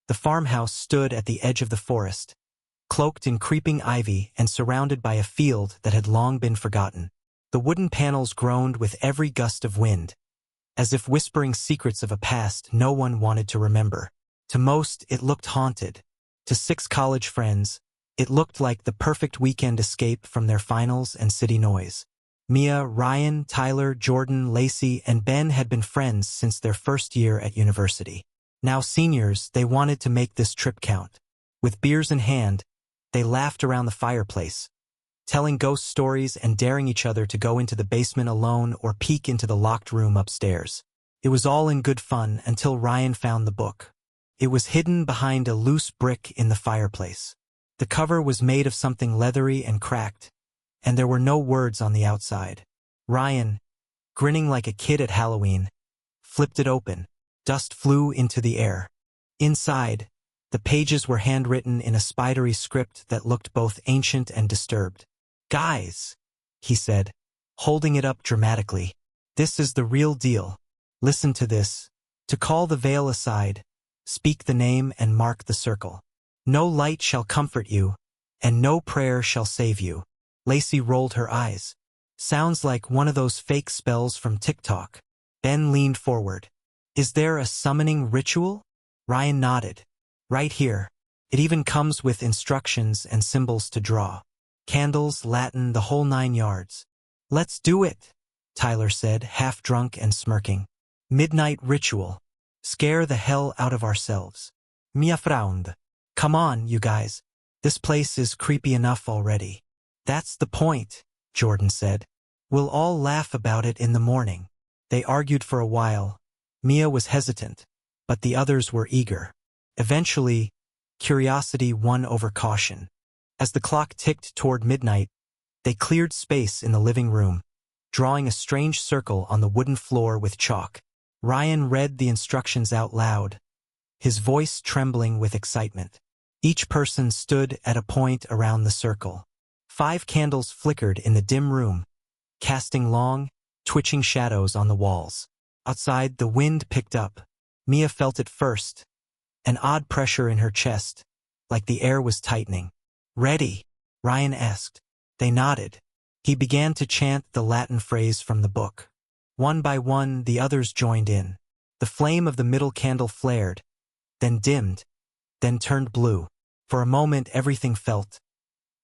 The farmhouse stood at the edge of the forest, cloaked in creeping ivy and surrounded by a field that had long been forgotten. The wooden panels groaned with every gust of wind, as if whispering secrets of a past no one wanted to remember. To most, it looked haunted. To 6 college friends, it looked like the perfect weekend escape from their finals and city noise. Mia, Ryan, Tyler, Jordan, Lacey, and Ben had been friends since their first year at university. Now seniors, they wanted to make this trip count. With beers in hand, they laughed around the fireplace, telling ghost stories and daring each other to go into the basement alone or peek into the locked room upstairs. It was all in good fun until Ryan found the book. It was hidden behind a loose brick in the fireplace. The cover was made of something leathery and cracked, and there were no words on the outside. Ryan, grinning like a kid at Halloween, flipped it open. Dust flew into the air. Inside, the pages were handwritten in a spidery script that looked both ancient and disturbed. "Guys," he said, holding it up dramatically, "this is the real deal. Listen to this. To call the veil aside, speak the name and mark the circle. No light shall comfort you, and no prayer shall save you." Lacey rolled her eyes. "Sounds like one of those fake spells from TikTok." Ben leaned forward. "Is there a summoning ritual?" Ryan nodded. "Right here. It even comes with instructions and symbols to draw. Candles, Latin, the whole 9 yards." "Let's do it," Tyler said, half drunk and smirking. "Midnight ritual. Scare the hell out of ourselves." Mia frowned. "Come on, you guys. This place is creepy enough already." "That's the point," Jordan said. "We'll all laugh about it in the morning." They argued for a while. Mia was hesitant, but the others were eager. Eventually, curiosity won over caution. As the clock ticked toward midnight, they cleared space in the living room, drawing a strange circle on the wooden floor with chalk. Ryan read the instructions out loud, his voice trembling with excitement. Each person stood at a point around the circle. 5 candles flickered in the dim room, casting long, twitching shadows on the walls. Outside, the wind picked up. Mia felt it first, an odd pressure in her chest, like the air was tightening. "Ready?" Ryan asked. They nodded. He began to chant the Latin phrase from the book. One by one, the others joined in. The flame of the middle candle flared, then dimmed, then turned blue. For a moment, everything felt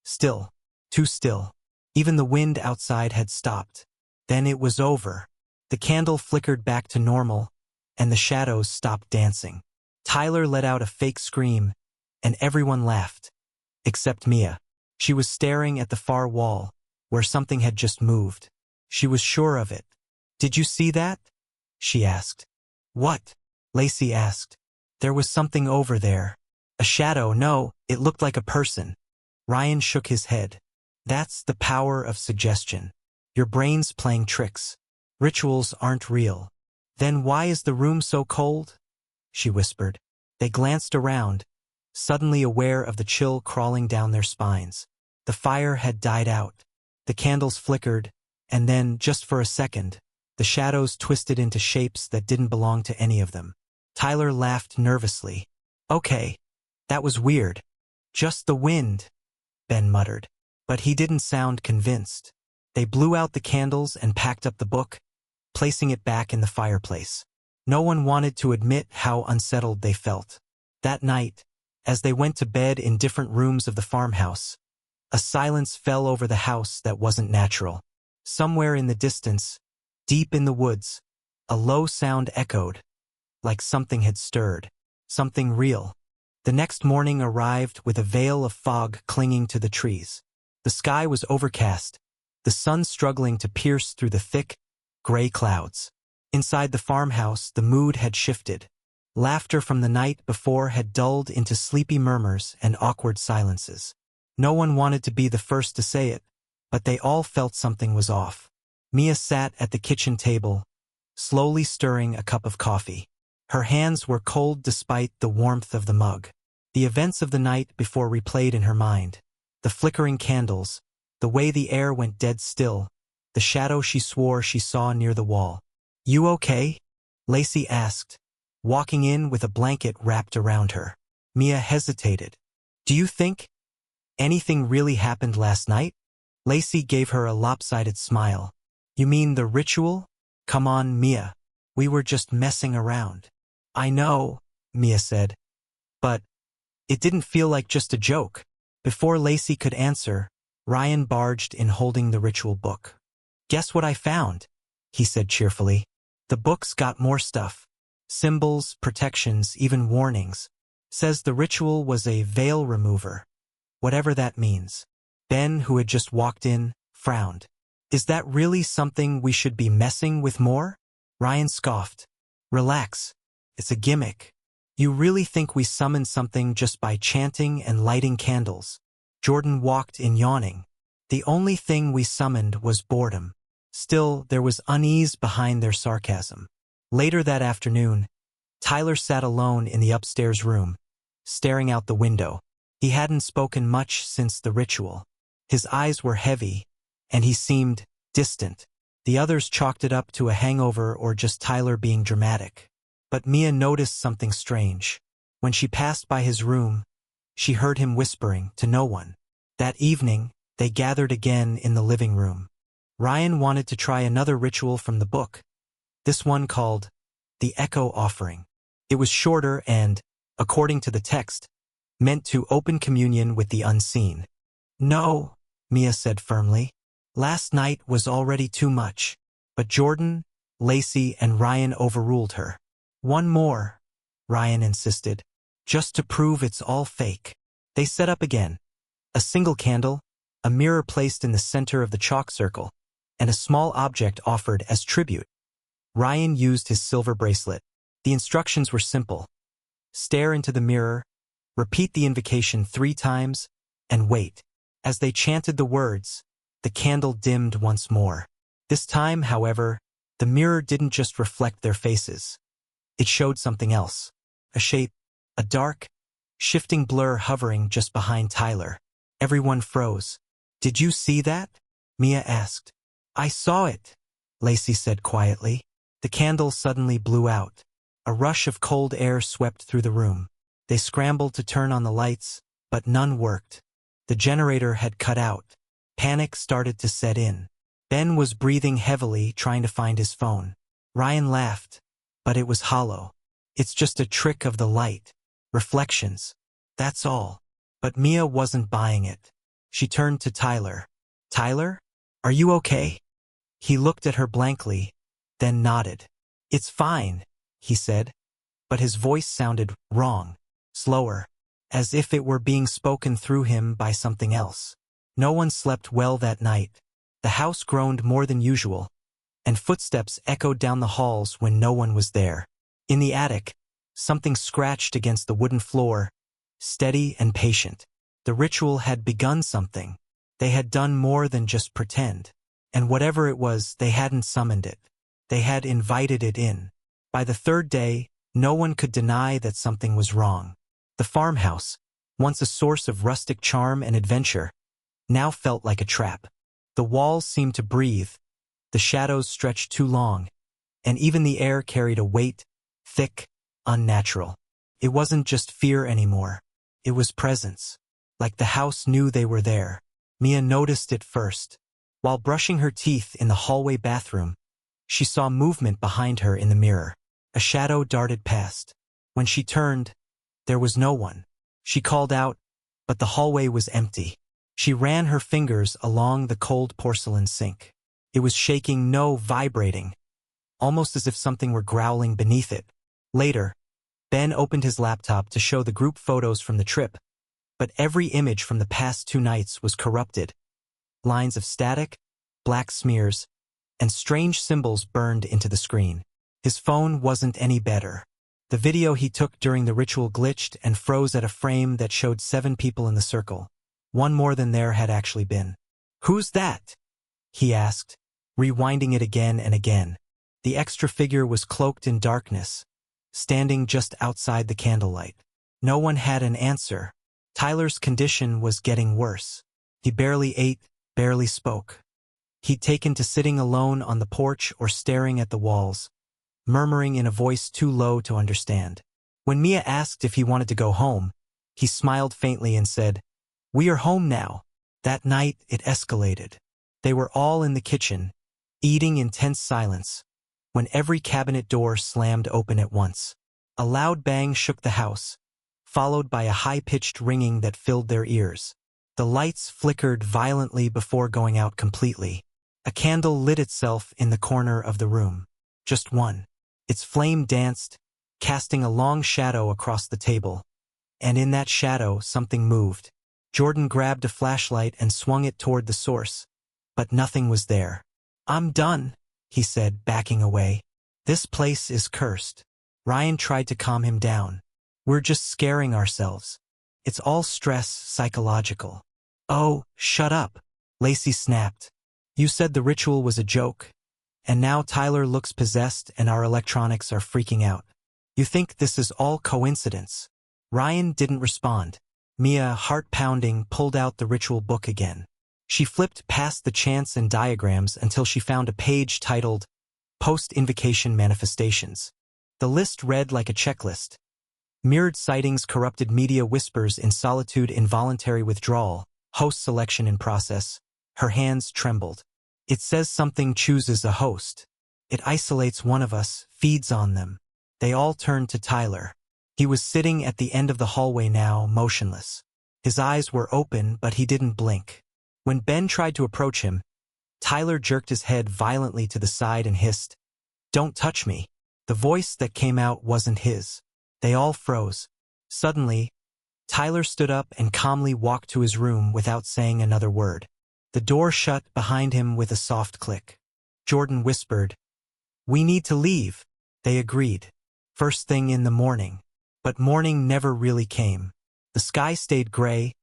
still, too still. Even the wind outside had stopped. Then it was over. The candle flickered back to normal, and the shadows stopped dancing. Tyler let out a fake scream, and everyone laughed. Except Mia. She was staring at the far wall, where something had just moved. She was sure of it. "Did you see that?" she asked. "What?" Lacey asked. "There was something over there." "A shadow, no, it looked like a person." Ryan shook his head. "That's the power of suggestion. Your brain's playing tricks. Rituals aren't real." "Then why is the room so cold?" she whispered. They glanced around, suddenly aware of the chill crawling down their spines. The fire had died out. The candles flickered, and then, just for a second, the shadows twisted into shapes that didn't belong to any of them. Tyler laughed nervously. "Okay, that was weird. Just the wind," Ben muttered. But he didn't sound convinced. They blew out the candles and packed up the book, placing it back in the fireplace. No one wanted to admit how unsettled they felt. That night, as they went to bed in different rooms of the farmhouse, a silence fell over the house that wasn't natural. Somewhere in the distance, deep in the woods, a low sound echoed, like something had stirred, something real. The next morning arrived with a veil of fog clinging to the trees. The sky was overcast, the sun struggling to pierce through the thick, gray clouds. Inside the farmhouse, the mood had shifted. Laughter from the night before had dulled into sleepy murmurs and awkward silences. No one wanted to be the first to say it, but they all felt something was off. Mia sat at the kitchen table, slowly stirring a cup of coffee. Her hands were cold despite the warmth of the mug. The events of the night before replayed in her mind. The flickering candles, the way the air went dead still, the shadow she swore she saw near the wall. "You okay?" Lacey asked, walking in with a blanket wrapped around her. Mia hesitated. Do you think anything really happened last night? Lacey gave her a lopsided smile. You mean the ritual? Come on, Mia. We were just messing around. I know, Mia said. But it didn't feel like just a joke. Before Lacey could answer, Ryan barged in holding the ritual book. Guess what I found? He said cheerfully. The book's got more stuff. Symbols, protections, even warnings. Says the ritual was a veil remover. Whatever that means. Ben, who had just walked in, frowned. Is that really something we should be messing with more? Ryan scoffed. Relax. It's a gimmick. You really think we summoned something just by chanting and lighting candles? Jordan walked in yawning. The only thing we summoned was boredom. Still, there was unease behind their sarcasm. Later that afternoon, Tyler sat alone in the upstairs room, staring out the window. He hadn't spoken much since the ritual. His eyes were heavy, and he seemed distant. The others chalked it up to a hangover or just Tyler being dramatic. But Mia noticed something strange. When she passed by his room, she heard him whispering to no one. That evening, they gathered again in the living room. Ryan wanted to try another ritual from the book, this one called the Echo Offering. It was shorter and, according to the text, meant to open communion with the unseen. No, Mia said firmly. Last night was already too much. But Jordan, Lacey, and Ryan overruled her. One more, Ryan insisted, just to prove it's all fake. They set up again. A single candle, a mirror placed in the center of the chalk circle, and a small object offered as tribute. Ryan used his silver bracelet. The instructions were simple. Stare into the mirror, repeat the invocation 3 times, and wait. As they chanted the words, the candle dimmed once more. This time, however, the mirror didn't just reflect their faces. It showed something else. A shape, a dark, shifting blur hovering just behind Tyler. Everyone froze. Did you see that? Mia asked. I saw it, Lacey said quietly. The candle suddenly blew out. A rush of cold air swept through the room. They scrambled to turn on the lights, but none worked. The generator had cut out. Panic started to set in. Ben was breathing heavily, trying to find his phone. Ryan laughed, but it was hollow. It's just a trick of the light. Reflections. That's all. But Mia wasn't buying it. She turned to Tyler. Tyler? Are you okay? He looked at her blankly, then nodded. It's fine, he said. But his voice sounded wrong, slower, as if it were being spoken through him by something else. No one slept well that night. The house groaned more than usual, and footsteps echoed down the halls when no one was there. In the attic, something scratched against the wooden floor, steady and patient. The ritual had begun something. They had done more than just pretend. And whatever it was, they hadn't summoned it. They had invited it in. By the 3rd day, no one could deny that something was wrong. The farmhouse, once a source of rustic charm and adventure, now felt like a trap. The walls seemed to breathe, the shadows stretched too long, and even the air carried a weight, thick, unnatural. It wasn't just fear anymore. It was presence. Like the house knew they were there. Mia noticed it first. While brushing her teeth in the hallway bathroom, she saw movement behind her in the mirror. A shadow darted past. When she turned, there was no one. She called out, but the hallway was empty. She ran her fingers along the cold porcelain sink. It was shaking, no, vibrating, almost as if something were growling beneath it. Later, Ben opened his laptop to show the group photos from the trip, but every image from the past 2 nights was corrupted. Lines of static, black smears, and strange symbols burned into the screen. His phone wasn't any better. The video he took during the ritual glitched and froze at a frame that showed 7 people in the circle. One more than there had actually been. Who's that? He asked, rewinding it again and again. The extra figure was cloaked in darkness, standing just outside the candlelight. No one had an answer. Tyler's condition was getting worse. He barely ate, barely spoke. He'd taken to sitting alone on the porch or staring at the walls, murmuring in a voice too low to understand. When Mia asked if he wanted to go home, He smiled faintly and said, "We are home now." That night, it escalated. They were all in the kitchen, eating in tense silence, when every cabinet door slammed open at once. A loud bang shook the house, followed by a high-pitched ringing that filled their ears. The lights flickered violently before going out completely. A candle lit itself in the corner of the room. Just one. Its flame danced, casting a long shadow across the table. And in that shadow, something moved. Jordan grabbed a flashlight and swung it toward the source. But nothing was there. "I'm done," he said, backing away. "This place is cursed." Ryan tried to calm him down. "We're just scaring ourselves. It's all stress, psychological." "Oh, shut up," Lacey snapped. "You said the ritual was a joke, and now Tyler looks possessed and our electronics are freaking out. You think this is all coincidence?" Ryan didn't respond. Mia, heart-pounding, pulled out the ritual book again. She flipped past the chants and diagrams until she found a page titled Post-Invocation Manifestations. The list read like a checklist. Mirrored sightings, corrupted media, whispers in solitude, involuntary withdrawal, host selection in process. Her hands trembled. "It says something chooses a host. It isolates one of us, feeds on them." They all turned to Tyler. He was sitting at the end of the hallway now, motionless. His eyes were open, but he didn't blink. When Ben tried to approach him, Tyler jerked his head violently to the side and hissed, "Don't touch me." The voice that came out wasn't his. They all froze. Suddenly, Tyler stood up and calmly walked to his room without saying another word. The door shut behind him with a soft click. Jordan whispered, "We need to leave." They agreed. First thing in the morning. But morning never really came. The sky stayed gray,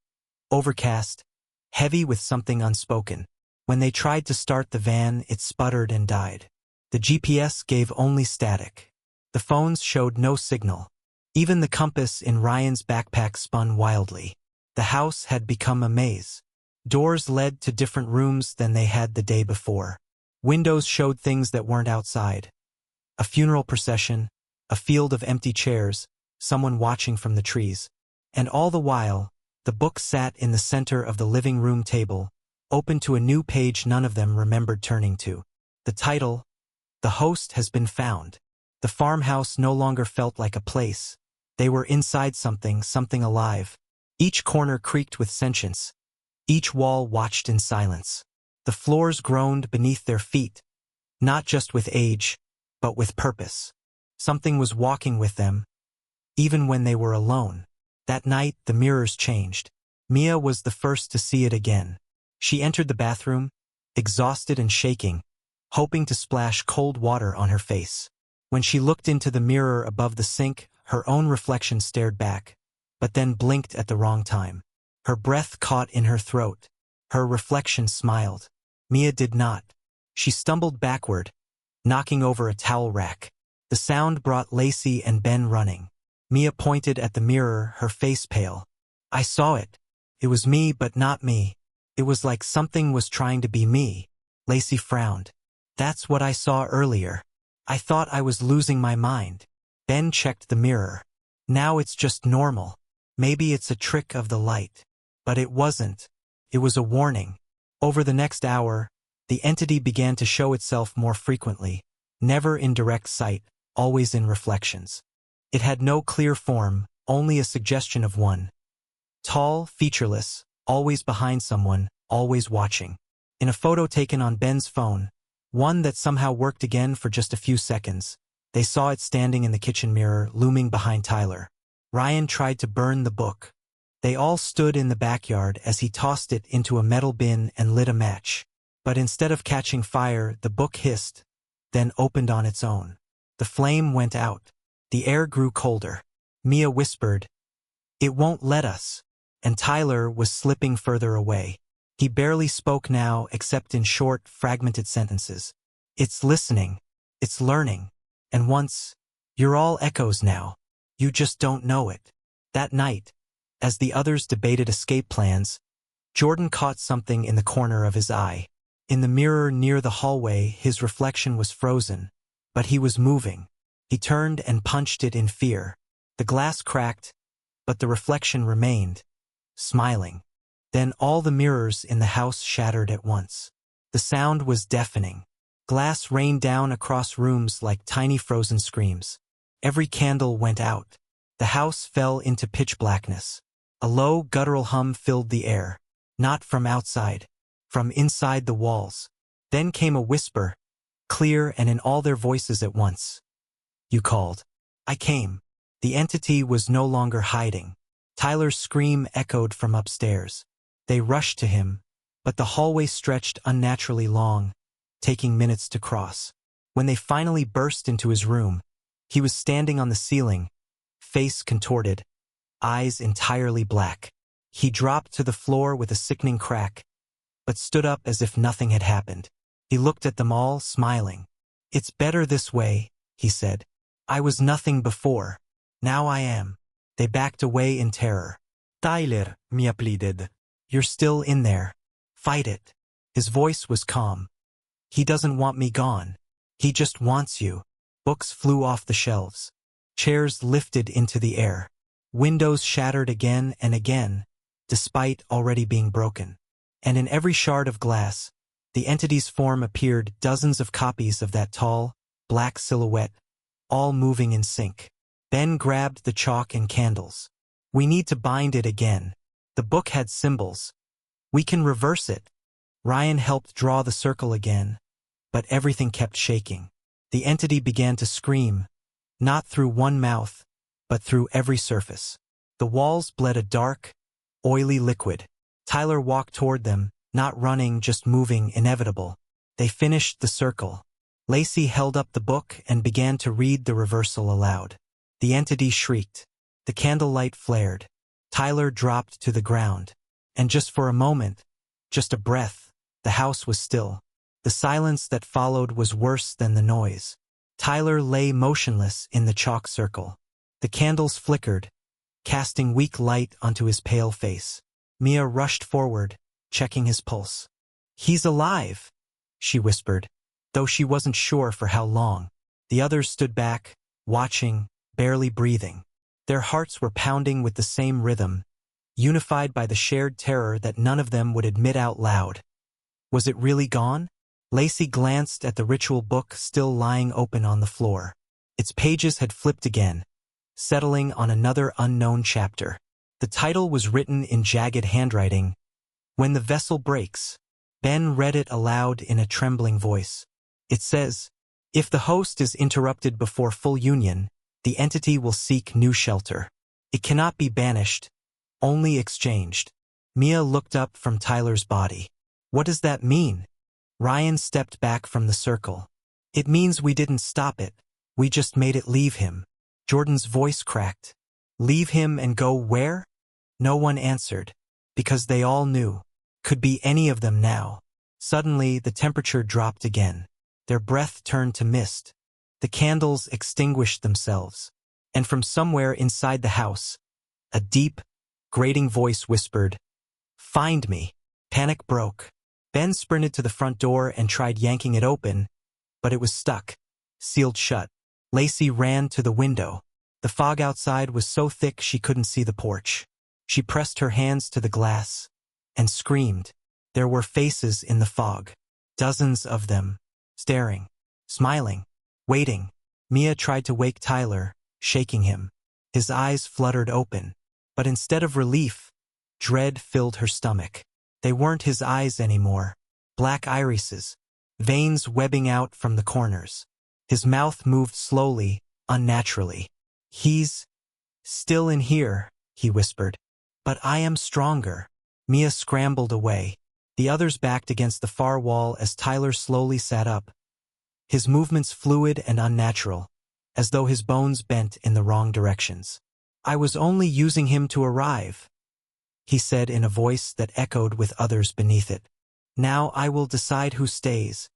overcast, heavy with something unspoken. When they tried to start the van, it sputtered and died. The GPS gave only static. The phones showed no signal. Even the compass in Ryan's backpack spun wildly. The house had become a maze. Doors led to different rooms than they had the day before. Windows showed things that weren't outside. A funeral procession, a field of empty chairs, someone watching from the trees. And all the while, the book sat in the center of the living room table, open to a new page none of them remembered turning to. The title, "The Host Has Been Found." The farmhouse no longer felt like a place. They were inside something alive. Each corner creaked with sentience. Each wall watched in silence. The floors groaned beneath their feet, not just with age, but with purpose. Something was walking with them, even when they were alone. That night, the mirrors changed. Mia was the first to see it again. She entered the bathroom, exhausted and shaking, hoping to splash cold water on her face. When she looked into the mirror above the sink, her own reflection stared back, but then blinked at the wrong time. Her breath caught in her throat. Her reflection smiled. Mia did not. She stumbled backward, knocking over a towel rack. The sound brought Lacey and Ben running. Mia pointed at the mirror, her face pale. "I saw it. It was me, but not me. It was like something was trying to be me." Lacey frowned. "That's what I saw earlier. I thought I was losing my mind." Ben checked the mirror. "Now it's just normal. Maybe it's a trick of the light." But it wasn't. It was a warning. Over the next hour, the entity began to show itself more frequently, never in direct sight, always in reflections. It had no clear form, only a suggestion of one. Tall, featureless, always behind someone, always watching. In a photo taken on Ben's phone, one that somehow worked again for just a few seconds, they saw it standing in the kitchen mirror, looming behind Tyler. Ryan tried to burn the book. They all stood in the backyard as he tossed it into a metal bin and lit a match. But instead of catching fire, the book hissed, then opened on its own. The flame went out. The air grew colder. Mia whispered, "It won't let us." And Tyler was slipping further away. He barely spoke now except in short, fragmented sentences. "It's listening. It's learning. And once, you're all echoes now. You just don't know it." That night, as the others debated escape plans, Jordan caught something in the corner of his eye. In the mirror near the hallway, his reflection was frozen, but he was moving. He turned and punched it in fear. The glass cracked, but the reflection remained, smiling. Then all the mirrors in the house shattered at once. The sound was deafening. Glass rained down across rooms like tiny frozen screams. Every candle went out. The house fell into pitch blackness. A low, guttural hum filled the air, not from outside, from inside the walls. Then came a whisper, clear and in all their voices at once. "You called." I came. The entity was no longer hiding. Tyler's scream echoed from upstairs. They rushed to him, but the hallway stretched unnaturally long, taking minutes to cross. When they finally burst into his room, he was standing on the ceiling, face contorted, eyes entirely black. He dropped to the floor with a sickening crack, but stood up as if nothing had happened. He looked at them all, smiling. "It's better this way," he said. "I was nothing before. Now I am." They backed away in terror. "Tyler," Mia pleaded. "You're still in there. Fight it." His voice was calm. "He doesn't want me gone. He just wants you." Books flew off the shelves. Chairs lifted into the air. Windows shattered again and again, despite already being broken. And in every shard of glass, the entity's form appeared, dozens of copies of that tall, black silhouette, all moving in sync. Ben grabbed the chalk and candles. "We need to bind it again. The book had symbols. We can reverse it." Ryan helped draw the circle again, but everything kept shaking. The entity began to scream, not through one mouth, but through every surface. The walls bled a dark, oily liquid. Tyler walked toward them, not running, just moving, inevitable. They finished the circle. Lacey held up the book and began to read the reversal aloud. The entity shrieked. The candlelight flared. Tyler dropped to the ground. And just for a moment, just a breath, the house was still. The silence that followed was worse than the noise. Tyler lay motionless in the chalk circle. The candles flickered, casting weak light onto his pale face. Mia rushed forward, checking his pulse. "He's alive," she whispered, though she wasn't sure for how long. The others stood back, watching, barely breathing. Their hearts were pounding with the same rhythm, unified by the shared terror that none of them would admit out loud. Was it really gone? Lacey glanced at the ritual book still lying open on the floor. Its pages had flipped again, settling on another unknown chapter. The title was written in jagged handwriting, "When the Vessel Breaks." Ben read it aloud in a trembling voice. It says, "If the host is interrupted before full union, the entity will seek new shelter. It cannot be banished, only exchanged." Mia looked up from Tyler's body. "What does that mean?" Ryan stepped back from the circle. "It means we didn't stop it. We just made it leave him." Jordan's voice cracked. "Leave him and go where?" No one answered, because they all knew. Could be any of them now. Suddenly, the temperature dropped again. Their breath turned to mist. The candles extinguished themselves. And from somewhere inside the house, a deep, grating voice whispered, "Find me." Panic broke. Ben sprinted to the front door and tried yanking it open, but it was stuck, sealed shut. Lacey ran to the window. The fog outside was so thick she couldn't see the porch. She pressed her hands to the glass and screamed. There were faces in the fog, dozens of them, staring, smiling, waiting. Mia tried to wake Tyler, shaking him. His eyes fluttered open, but instead of relief, dread filled her stomach. They weren't his eyes anymore. Black irises, veins webbing out from the corners. His mouth moved slowly, unnaturally. "He's still in here," he whispered. "But I am stronger." Mia scrambled away. The others backed against the far wall as Tyler slowly sat up. His movements fluid and unnatural, as though his bones bent in the wrong directions. "I was only using him to arrive," he said in a voice that echoed with others beneath it. "Now I will decide who stays,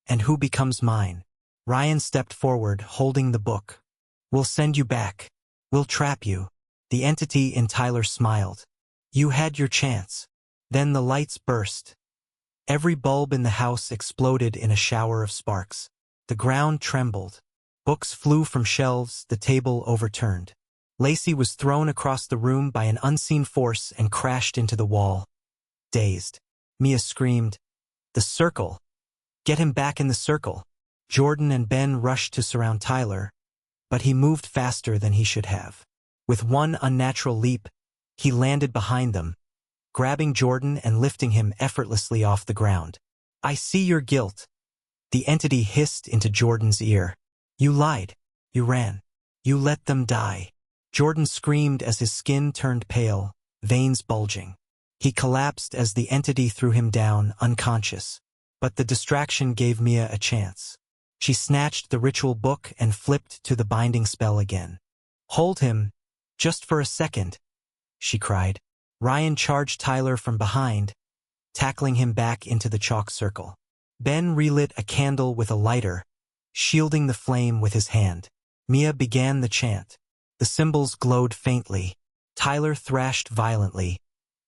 and who becomes mine." Ryan stepped forward, holding the book. "We'll send you back. We'll trap you." The entity in Tyler smiled. "You had your chance." Then the lights burst. Every bulb in the house exploded in a shower of sparks. The ground trembled. Books flew from shelves, the table overturned. Lacey was thrown across the room by an unseen force and crashed into the wall. Dazed, Mia screamed, "The circle! Get him back in the circle!" Jordan and Ben rushed to surround Tyler, but he moved faster than he should have. With one unnatural leap, he landed behind them, grabbing Jordan and lifting him effortlessly off the ground. "I see your guilt," the entity hissed into Jordan's ear. "You lied. You ran. You let them die." Jordan screamed as his skin turned pale, veins bulging. He collapsed as the entity threw him down, unconscious. But the distraction gave Mia a chance. She snatched the ritual book and flipped to the binding spell again. "Hold him, just for a second," she cried. Ryan charged Tyler from behind, tackling him back into the chalk circle. Ben relit a candle with a lighter, shielding the flame with his hand. Mia began the chant. The symbols glowed faintly. Tyler thrashed violently,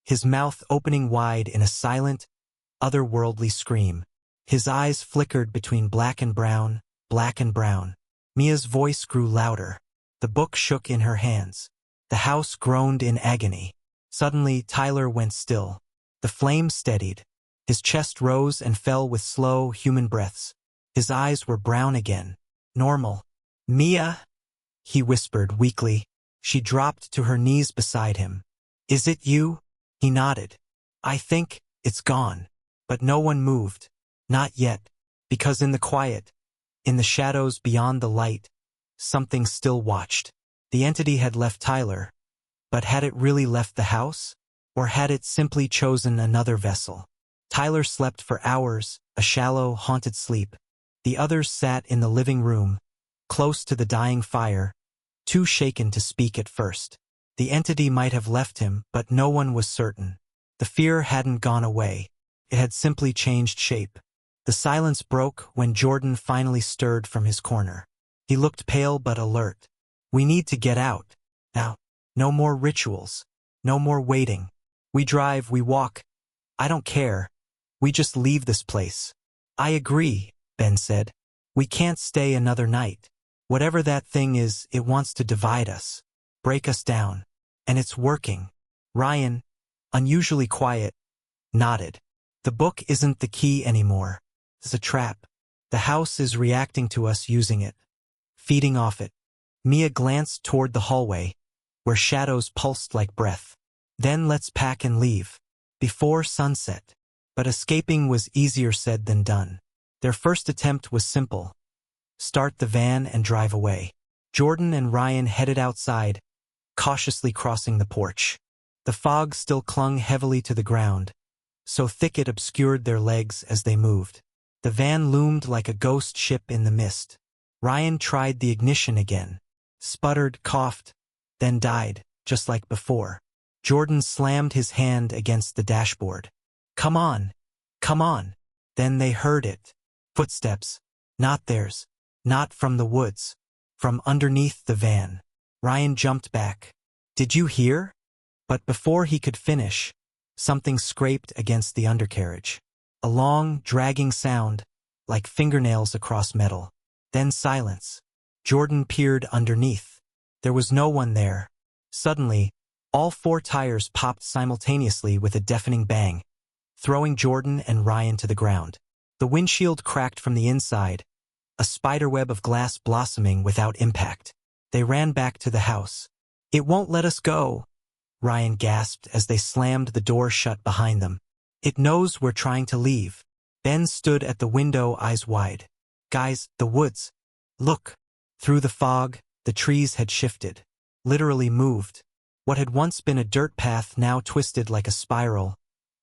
his mouth opening wide in a silent, otherworldly scream. His eyes flickered between black and brown, black and brown. Mia's voice grew louder. The book shook in her hands. The house groaned in agony. Suddenly, Tyler went still. The flame steadied. His chest rose and fell with slow, human breaths. His eyes were brown again. Normal. "Mia?" he whispered weakly. She dropped to her knees beside him. "Is it you?" He nodded. "I think it's gone." But no one moved. Not yet. Because in the quiet, in the shadows beyond the light, something still watched. The entity had left Tyler. But had it really left the house? Or had it simply chosen another vessel? Tyler slept for hours, a shallow, haunted sleep. The others sat in the living room, close to the dying fire, too shaken to speak at first. The entity might have left him, but no one was certain. The fear hadn't gone away. It had simply changed shape. The silence broke when Jordan finally stirred from his corner. He looked pale but alert. "We need to get out. Now. No more rituals. No more waiting. We drive, we walk. I don't care. We just leave this place." "I agree," Ben said. "We can't stay another night. Whatever that thing is, it wants to divide us, break us down. And it's working." Ryan, unusually quiet, nodded. "The book isn't the key anymore. It's a trap. The house is reacting to us using it, feeding off it." Mia glanced toward the hallway, where shadows pulsed like breath. "Then let's pack and leave. Before sunset." But escaping was easier said than done. Their first attempt was simple. Start the van and drive away. Jordan and Ryan headed outside, cautiously crossing the porch. The fog still clung heavily to the ground, so thick it obscured their legs as they moved. The van loomed like a ghost ship in the mist. Ryan tried the ignition again, sputtered, coughed, then died, just like before. Jordan slammed his hand against the dashboard. "Come on! Come on!" Then they heard it. Footsteps. Not theirs. Not from the woods. From underneath the van. Ryan jumped back. "Did you hear?" But before he could finish, something scraped against the undercarriage. A long, dragging sound, like fingernails across metal. Then silence. Jordan peered underneath. There was no one there. Suddenly, all 4 tires popped simultaneously with a deafening bang, throwing Jordan and Ryan to the ground. The windshield cracked from the inside, a spiderweb of glass blossoming without impact. They ran back to the house. "It won't let us go," Ryan gasped as they slammed the door shut behind them. "It knows we're trying to leave." Ben stood at the window, eyes wide. "Guys, the woods. Look." Through the fog, the trees had shifted. Literally moved. What had once been a dirt path now twisted like a spiral,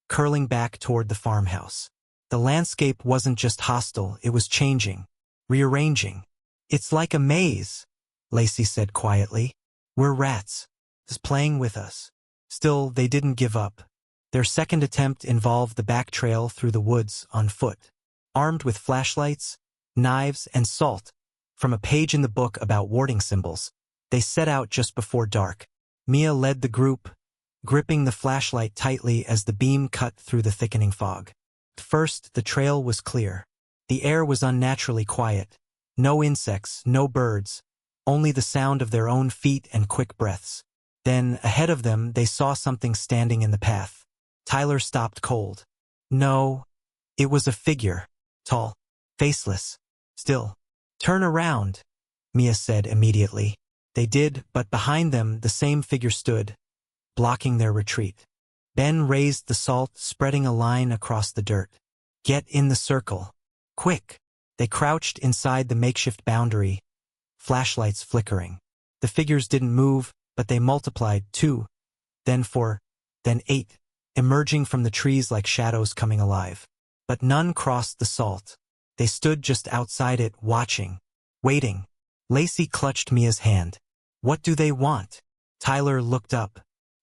curling back toward the farmhouse. The landscape wasn't just hostile, it was changing, rearranging. "It's like a maze," Lacey said quietly. "We're rats. It's playing with us." Still, they didn't give up. Their second attempt involved the back trail through the woods on foot. Armed with flashlights, knives, and salt, from a page in the book about warding symbols, they set out just before dark. Mia led the group, gripping the flashlight tightly as the beam cut through the thickening fog. At first, the trail was clear. The air was unnaturally quiet. No insects, no birds, only the sound of their own feet and quick breaths. Then, ahead of them, they saw something standing in the path. Tyler stopped cold. No, it was a figure. Tall, faceless, still. Turn around, Mia said immediately. They did, but behind them the same figure stood, blocking their retreat. Ben raised the salt, spreading a line across the dirt. Get in the circle. Quick! They crouched inside the makeshift boundary, flashlights flickering. The figures didn't move, but they multiplied 2, then 4, then 8, emerging from the trees like shadows coming alive. But none crossed the salt. They stood just outside it, watching, waiting. Lacey clutched Mia's hand. What do they want? Tyler looked up.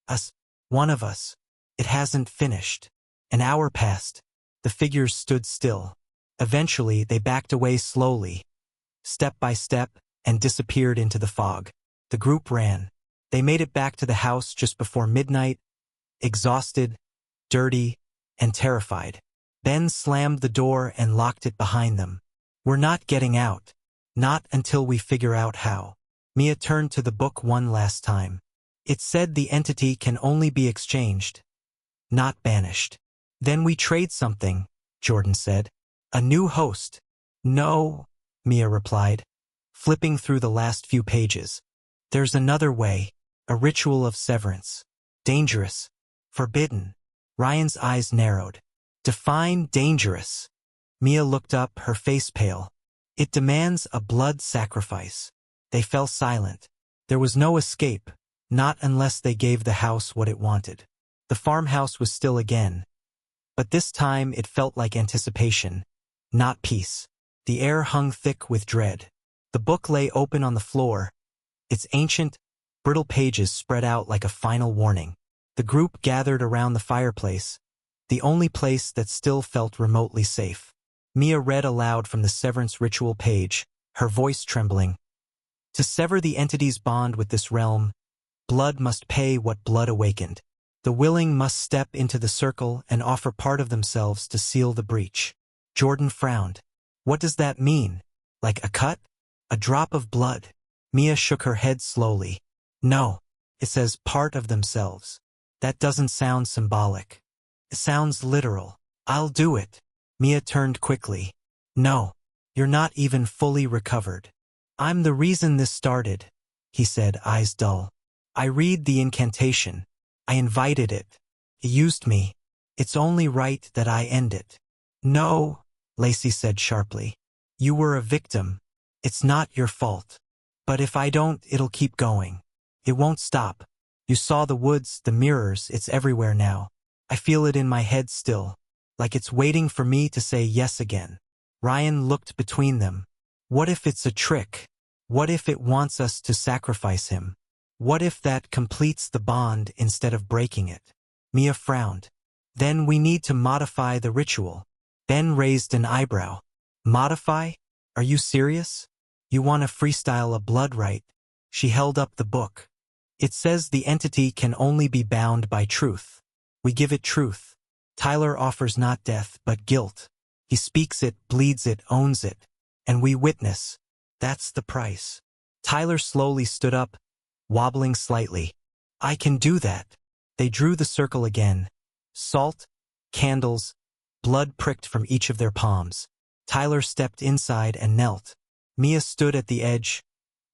Us. One of us. It hasn't finished. An hour passed. The figures stood still. Eventually, they backed away slowly, step by step, and disappeared into the fog. The group ran. They made it back to the house just before midnight, exhausted, dirty, and terrified. Ben slammed the door and locked it behind them. We're not getting out. Not until we figure out how. Mia turned to the book one last time. It said the entity can only be exchanged, not banished. Then we trade something, Jordan said. A new host. No, Mia replied, flipping through the last few pages. There's another way, a ritual of severance. Dangerous. Forbidden. Ryan's eyes narrowed. Define dangerous. Mia looked up, her face pale. It demands a blood sacrifice. They fell silent. There was no escape, not unless they gave the house what it wanted. The farmhouse was still again. But this time it felt like anticipation, not peace. The air hung thick with dread. The book lay open on the floor, its ancient, brittle pages spread out like a final warning. The group gathered around the fireplace, the only place that still felt remotely safe. Mia read aloud from the severance ritual page, her voice trembling. To sever the entity's bond with this realm, blood must pay what blood awakened. The willing must step into the circle and offer part of themselves to seal the breach. Jordan frowned. What does that mean? Like a cut? A drop of blood? Mia shook her head slowly. No, it says part of themselves. That doesn't sound symbolic. It sounds literal. I'll do it. Mia turned quickly. No, you're not even fully recovered. I'm the reason this started, he said, eyes dull. I read the incantation. I invited it. It used me. It's only right that I end it. No, Lacey said sharply. You were a victim. It's not your fault. But if I don't, it'll keep going. It won't stop. You saw the woods, the mirrors, it's everywhere now. I feel it in my head still, like it's waiting for me to say yes again. Ryan looked between them. What if it's a trick? What if it wants us to sacrifice him? What if that completes the bond instead of breaking it? Mia frowned. Then we need to modify the ritual. Ben raised an eyebrow. Modify? Are you serious? You want to freestyle a blood rite? She held up the book. It says the entity can only be bound by truth. We give it truth. Tyler offers not death, but guilt. He speaks it, bleeds it, owns it. And we witness. That's the price. Tyler slowly stood up, wobbling slightly. I can do that. They drew the circle again. Salt, candles, blood pricked from each of their palms. Tyler stepped inside and knelt. Mia stood at the edge,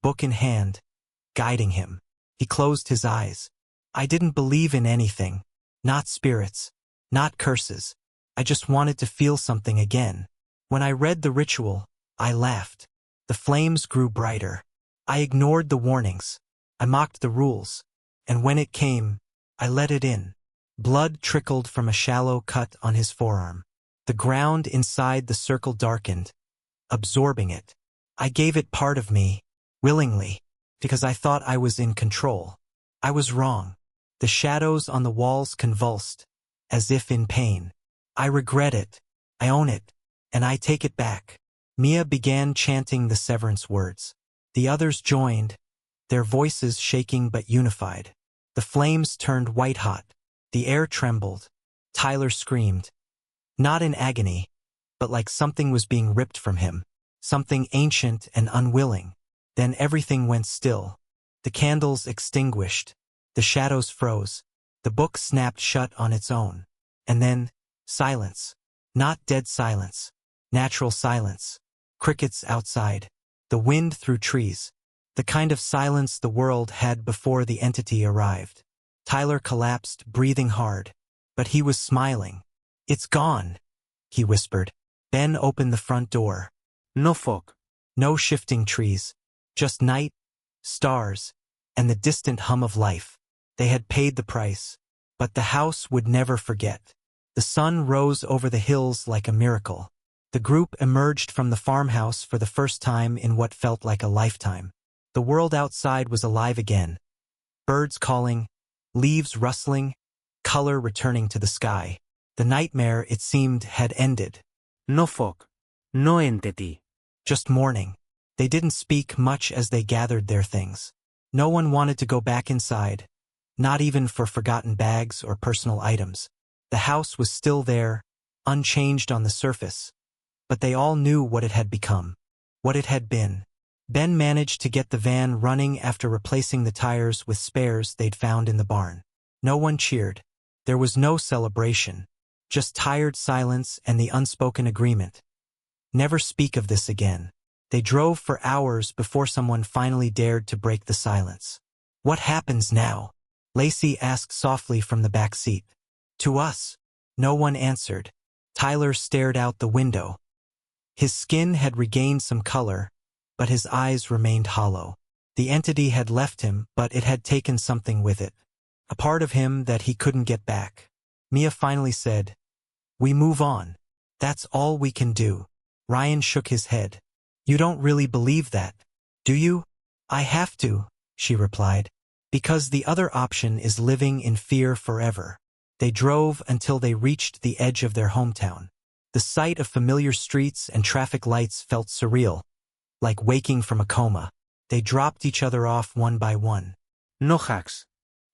book in hand, guiding him. He closed his eyes. I didn't believe in anything. Not spirits. Not curses. I just wanted to feel something again. When I read the ritual, I laughed. The flames grew brighter. I ignored the warnings. I mocked the rules. And when it came, I let it in. Blood trickled from a shallow cut on his forearm. The ground inside the circle darkened, absorbing it. I gave it part of me, willingly, because I thought I was in control. I was wrong. The shadows on the walls convulsed, as if in pain. I regret it. I own it. And I take it back. Mia began chanting the severance words. The others joined, their voices shaking but unified. The flames turned white-hot. The air trembled. Tyler screamed. Not in agony, but like something was being ripped from him. Something ancient and unwilling. Then everything went still. The candles extinguished. The shadows froze. The book snapped shut on its own. And then, silence. Not dead silence. Natural silence. Crickets outside. The wind through trees. The kind of silence the world had before the entity arrived. Tyler collapsed, breathing hard. But he was smiling. "It's gone," he whispered. Ben opened the front door. No fog. No shifting trees. Just night, stars, and the distant hum of life. They had paid the price. But the house would never forget. The sun rose over the hills like a miracle. The group emerged from the farmhouse for the first time in what felt like a lifetime. The world outside was alive again. Birds calling, leaves rustling, color returning to the sky. The nightmare, it seemed, had ended. No fog. No entity. Just morning. They didn't speak much as they gathered their things. No one wanted to go back inside, not even for forgotten bags or personal items. The house was still there, unchanged on the surface. But they all knew what it had become, what it had been. Ben managed to get the van running after replacing the tires with spares they'd found in the barn. No one cheered. There was no celebration, just tired silence and the unspoken agreement. Never speak of this again. They drove for hours before someone finally dared to break the silence. "What happens now?" Lacey asked softly from the back seat. "To us." No one answered. Tyler stared out the window. His skin had regained some color, but his eyes remained hollow. The entity had left him, but it had taken something with it. A part of him that he couldn't get back. Mia finally said, "We move on. That's all we can do." Ryan shook his head. "You don't really believe that, do you?" "I have to," she replied, "because the other option is living in fear forever." They drove until they reached the edge of their hometown. The sight of familiar streets and traffic lights felt surreal, like waking from a coma. They dropped each other off one by one. No hugs.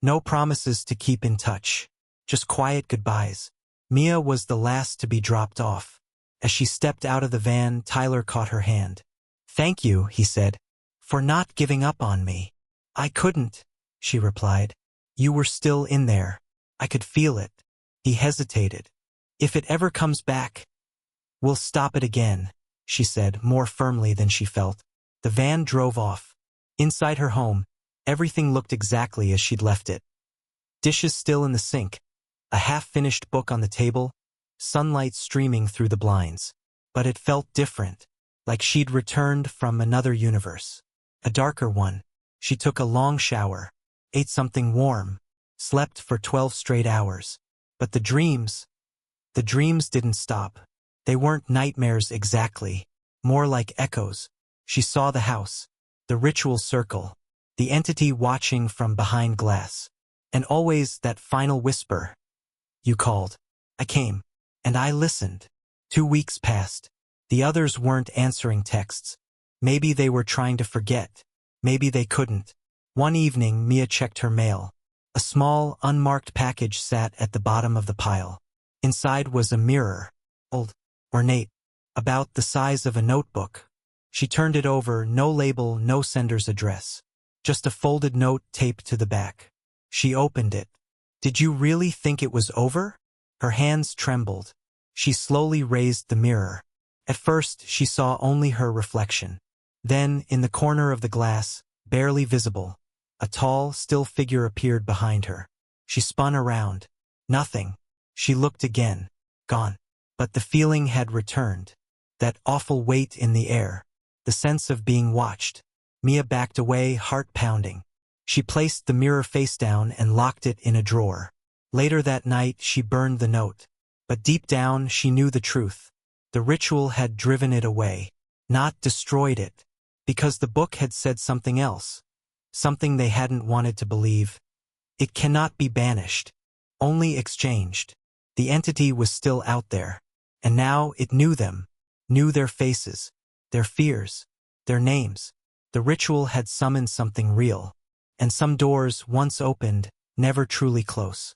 No promises to keep in touch. Just quiet goodbyes. Mia was the last to be dropped off. As she stepped out of the van, Tyler caught her hand. "Thank you," he said, "for not giving up on me." "I couldn't," she replied. "You were still in there. I could feel it." He hesitated. "If it ever comes back, we'll stop it again," she said, more firmly than she felt. The van drove off. Inside her home, everything looked exactly as she'd left it. Dishes still in the sink, a half-finished book on the table, sunlight streaming through the blinds. But it felt different, like she'd returned from another universe. A darker one. She took a long shower, ate something warm, slept for 12 straight hours. But the dreams didn't stop. They weren't nightmares exactly, more like echoes. She saw the house, the ritual circle, the entity watching from behind glass. And always that final whisper. "You called. I came. And I listened." 2 weeks passed. The others weren't answering texts. Maybe they were trying to forget. Maybe they couldn't. One evening, Mia checked her mail. A small, unmarked package sat at the bottom of the pile. Inside was a mirror, old, ornate, about the size of a notebook. She turned it over, no label, no sender's address. Just a folded note taped to the back. She opened it. "Did you really think it was over?" Her hands trembled. She slowly raised the mirror. At first, she saw only her reflection. Then, in the corner of the glass, barely visible, a tall, still figure appeared behind her. She spun around. Nothing. She looked again. Gone. But the feeling had returned. That awful weight in the air. The sense of being watched. Mia backed away, heart pounding. She placed the mirror face down and locked it in a drawer. Later that night, she burned the note. But deep down, she knew the truth. The ritual had driven it away, not destroyed it, because the book had said something else, something they hadn't wanted to believe. It cannot be banished, only exchanged. The entity was still out there, and now it knew them, knew their faces, their fears, their names. The ritual had summoned something real, and some doors, once opened, never truly close.